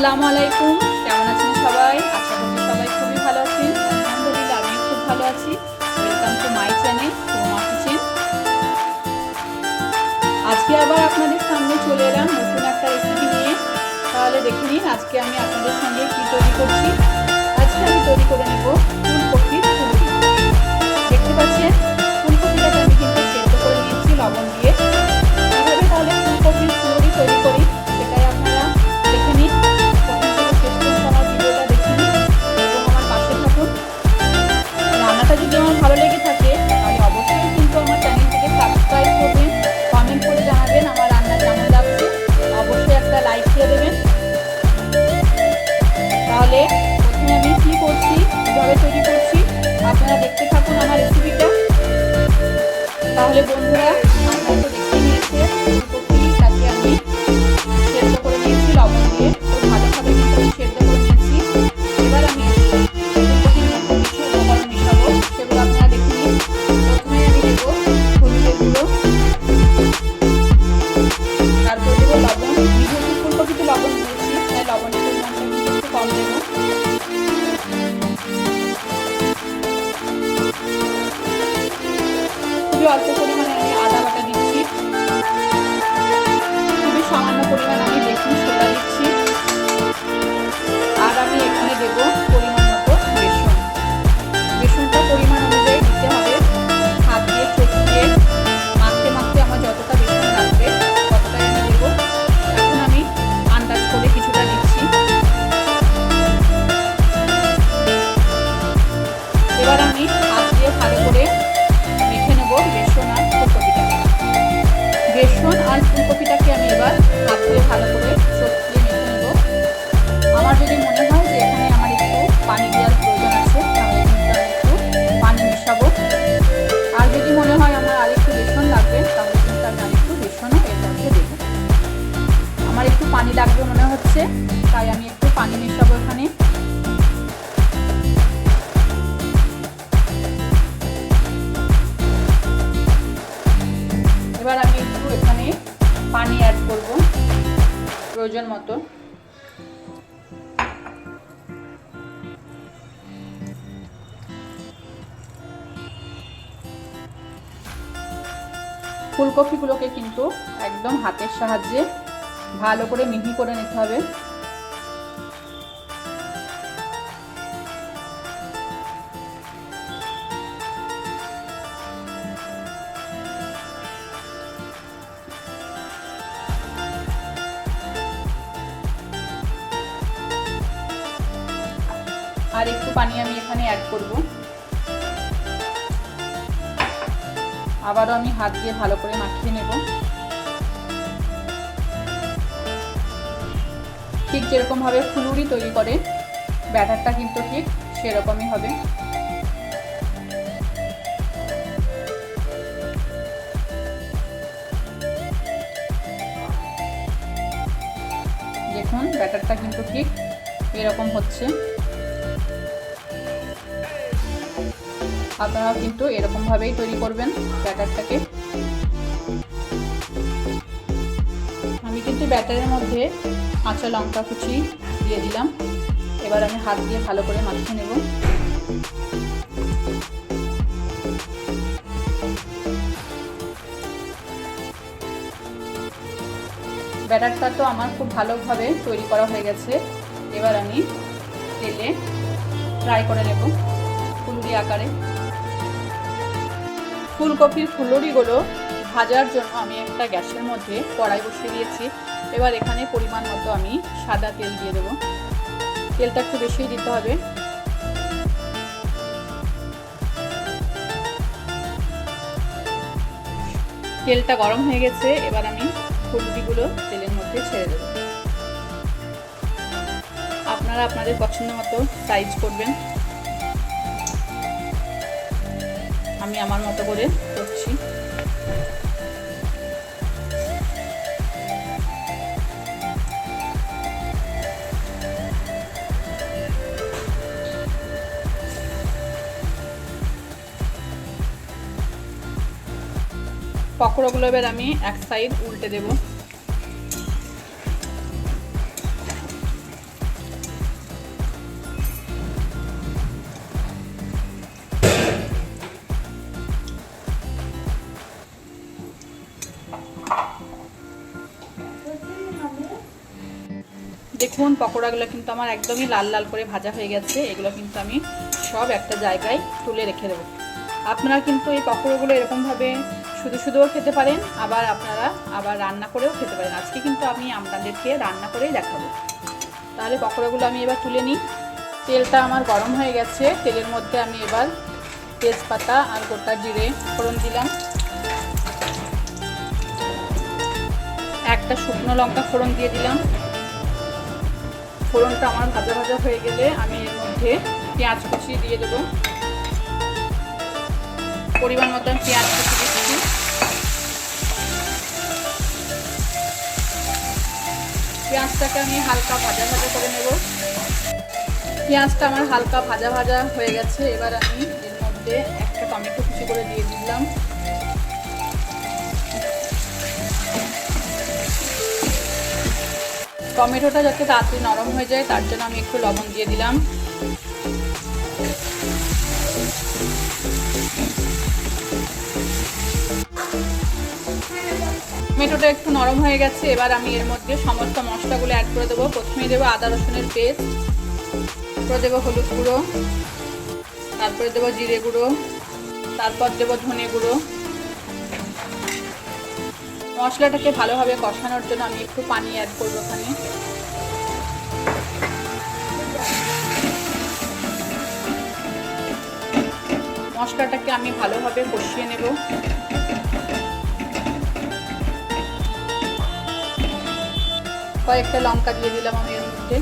আসসালামু আলাইকুম, কেমন আছেন সবাই? আশা করি সবাই খুবই ভালো আছেন। আলহামদুলিল্লাহ আমি খুব ভালো আছি। Welcome to my channel Ruma kitchen. আজকে আবার আপনাদের সামনে চলে এলাম নতুন একটা রেসিপি নিয়ে। তাহলে দেখে নিন আজকে আমি আপনাদের সঙ্গে কি তৈরি করছি। আজকে আমি তৈরি করে নেব ফুলকপির ফুলুরি। দেখতে পাচ্ছেন ফুলকপিটাকে আমি কিন্তু সেদ্ধ করে নিয়েছি লবণ দিয়ে। কীভাবে তাহলে ফুলকপির ফুলুরি তৈরি করি সেটাই আপনারা দেখে নিন। রান্নাটা যদি আমার ভালো লেগে থাকে তাহলে অবশ্যই কিন্তু আমার চ্যানেলটিকে সাবস্ক্রাইব করবেন, কমেন্ট করে জানাবেন আমার রান্না কেমন লাগছে, অবশ্যই একটা লাইক দিয়ে দেবেন। তাহলে প্রথমে আমি কী করছি, কীভাবে তৈরি করছি আপনারা দেখতে থাকুন আমার রেসিপিটা। তাহলে বন্ধুরা আপনারা তো দেখতে নিয়েছে ফুলকপিটাকে আমি সেদ্ধ করে নিয়েছি লবণ দিয়ে, খুব ভালোভাবে কিন্তু আমি সেদ্ধ করে নিয়েছি। এবার আমি ফুলকপির মধ্যে কিছু উপকরণ মিশাবো, সেগুলো আপনারা দেখে নিন। প্রথমে আমি দেবো হলুদের গুঁড়ো, তারপর দেবো লবণ। যেহেতু ফুলকপিতে লবণ দিয়েছি তাই লবণের পরিমাণটা কিন্তু একটু কম দেবো। খুবই অল্প পরিমাণে আমি আদা বাটা দিচ্ছি, খুবই সামান্য পরিমাণ আমি বেকিং সোডা দিচ্ছি, আর আমি এখানে দেবো পরিমাণ মতো বেসন। বেসনটা পরিমাণ অনুযায়ী দিতে হবে। হাত দিয়ে চটকিয়ে মাখতে মাখতে আমার যতটা বেসন লাগবে ততটাই আমি দেবো। এখন আমি আন্দাজ করে কিছুটা দিচ্ছি। এবার আমি হাত দিয়ে ভালো করে মেখে নেব বেসন আর ফুলকপিটাকে। বেসন আর ফুলকপিটাকে আমি এবার হাত দিয়ে ভালো করে চটকিয়ে মেখে নেব। আমার যদি মনে হয় যে এখানে আমার একটু পানি দেওয়ার প্রয়োজন আছে তাহলে কিন্তু আমি একটু পানি মেশাবো। আর যদি মনে হয় আমার আরেকটু বেসন লাগবে তাহলে কিন্তু আমি আরেকটু বেসনও এর মধ্যে দেবো। আমার একটু পানি লাগবে মনে হচ্ছে, তাই আমি একটু পানি মেশাবো এখানে। এবার আমি একটু এখানে পানি অ্যাড করব প্রয়োজন মতো। ফুলকপিগুলোকে কিন্তু একদম হাতের সাহায্যে ভালো করে মিহি করে নিতে হবে। আর একটু পানি আমি এখানে অ্যাড করব। আবারও আমি হাত দিয়ে ভালো করে মাখিয়ে নেব। ঠিক যেরকম ভাবে ফুলুরি তৈরি করে ব্যাটারটা কিন্তু ঠিক সেরকমই হবে। দেখুন ব্যাটারটা কিন্তু ঠিক এরকম হচ্ছে। আপনারাও কিন্তু এরকম ভাবেই তৈরি করবেন ব্যাটারটাকে। আমি কিন্তু ব্যাটারের মধ্যে কাঁচা লঙ্কা কুচি দিয়ে দিলাম। এবার আমি হাত দিয়ে ভালো করে মাখিয়ে নেব। ব্যাটারটা তো আমার খুব ভালোভাবে তৈরি করা হয়ে গেছে। এবার আমি তেলে ফ্রাই করে নেব ফুলুরি আকারে। ফুলকপির ফুলুরিগুলো ভাজার জন্য আমি একটা গ্যাসের মধ্যে কড়াই বসিয়ে দিয়েছি। এবার এখানে পরিমাণ মতো আমি সাদা তেল দিয়ে দেব। তেলটা একটু বেশিই দিতে হবে। তেলটা গরম হয়ে গেছে, এবার আমি ফুলুরিগুলো তেলের মধ্যে ছেড়ে দেব। আপনারা আপনাদের পছন্দ মতো সাইজ করবেন। আমি আমার মতো করে করছি। পকোড়াগুলো এবার আমি এক সাইড উল্টে দেব। দেখুন পকোড়াগুলো কিন্তু আমার একদমই লাল লাল করে ভাজা হয়ে গেছে। এগুলো কিন্তু আমি সব একটা জায়গায় তুলে রেখে দেবো। আপনারা কিন্তু এই পকোড়াগুলো এরকমভাবে শুধু শুধুও খেতে পারেন, আবার রান্না করেও খেতে পারেন। আজকে কিন্তু আমি আপনাদেরকে রান্না করেই দেখাবো। তাহলে পকোড়াগুলো আমি এবার তুলে নিই। তেলটা আমার গরম হয়ে গেছে। তেলের মধ্যে আমি এবার তেজপাতা আর গোটা জিরে ফোড়ন দিলাম। একটা শুকনো লঙ্কা ফোড়ন দিয়ে দিলাম। ফোড়নটা আমার ভাজা ভাজা হয়ে গেলে আমি এর মধ্যে পেঁয়াজ কুচি দিয়ে দেবো। পরিমাণ মতো আমি পেঁয়াজ কুচি দিচ্ছি। পেঁয়াজটাকে আমি হালকা ভাজা ভাজা করে নেব। পেঁয়াজটা আমার হালকা ভাজা ভাজা হয়ে গেছে। এবার আমি এর মধ্যে একটা টমেটো কুচি করে দিয়ে দিলাম। টমেটোটা যাতে তাড়াতাড়ি নরম হয়ে যায় তার জন্য আমি একটু লবণ দিয়ে দিলাম। টমেটোটা একটু নরম হয়ে গেছে। এবার আমি এর মধ্যে সমস্ত মশলাগুলো অ্যাড করে দেবো। প্রথমে দেবো আদা রসুনের পেস্ট, তারপরে দেবো হলুদ গুঁড়ো, তারপরে দেবো জিরে গুঁড়ো, তারপর দেবো ধনে গুঁড়ো। মশলাটাকে ভালোভাবে কষানোর জন্য আমি একটু পানি অ্যাড করবো এখানে। মশলাটাকে আমি ভালোভাবে কষিয়ে নেব। কয়েকটা লঙ্কা দিয়ে দিলাম আমি এর মধ্যে।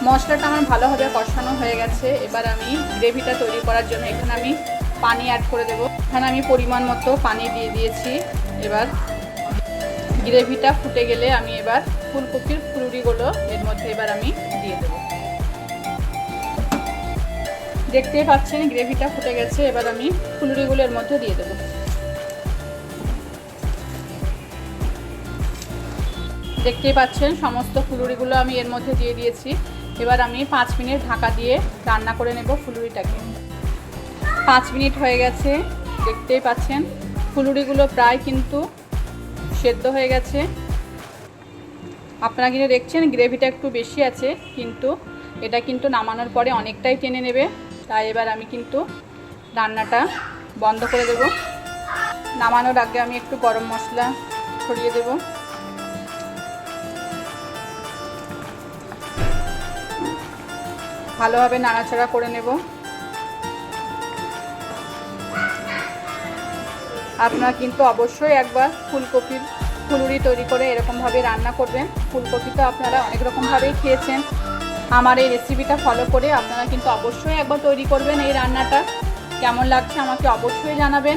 মশলাটা আমার ভালোভাবে কষানো হয়ে গেছে। এবার আমি গ্রেভিটা তৈরি করার জন্য এখানে আমি পানি অ্যাড করে দেবো। এখানে আমি পরিমাণ মতো পানি দিয়ে দিয়েছি। এবার গ্রেভিটা ফুটে গেলে আমি এবার ফুলকপির ফুলুরিগুলো এর মধ্যে এবার আমি দিয়ে দেব। দেখতেই পাচ্ছেন গ্রেভিটা ফুটে গেছে। এবার আমি ফুলুরিগুলো এর মধ্যে দিয়ে দেব। দেখতেই পাচ্ছেন সমস্ত ফুলুরিগুলো আমি এর মধ্যে দিয়ে দিয়েছি। এবার আমি 5 মিনিট ঢাকা দিয়ে রান্না করে নেব ফুলুরিটাকে। 5 মিনিট হয়ে গেছে। দেখতেই পাচ্ছেন ফুলুরিগুলো প্রায় কিন্তু সেদ্ধ হয়ে গেছে। আপনারা কিন্তু দেখছেন গ্রেভিটা একটু বেশি আছে, কিন্তু এটা কিন্তু নামানোর পরে অনেকটাই টেনে নেবে। তাই এবার আমি কিন্তু রান্নাটা বন্ধ করে দেব। নামানোর আগে আমি একটু গরম মশলা ছড়িয়ে দেব। ভালোভাবে নাড়াচাড়া করে নেব। আপনারা কিন্তু অবশ্যই একবার ফুলকপির ফুলুরি তৈরি করে এরকমভাবে রান্না করবেন। ফুলকপি তো আপনারা অনেক রকমভাবেই খেয়েছেন। আমার এই রেসিপিটা ফলো করে আপনারা কিন্তু অবশ্যই একবার তৈরি করবেন। এই রান্নাটা কেমন লাগছে আমাকে অবশ্যই জানাবেন।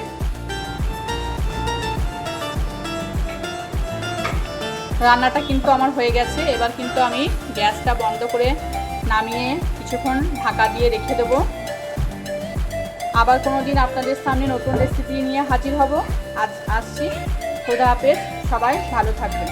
রান্নাটা কিন্তু আমার হয়ে গেছে। এবার কিন্তু আমি গ্যাসটা বন্ধ করে নামিয়ে কিছুক্ষণ ঢাকা দিয়ে রেখে দেবো। আবার কোনো দিন আপনাদের সামনে নতুন রেসিপি নিয়ে হাজির হব। আজ আসছি। খোদা হাফেজ। সবাই ভালো থাকবেন।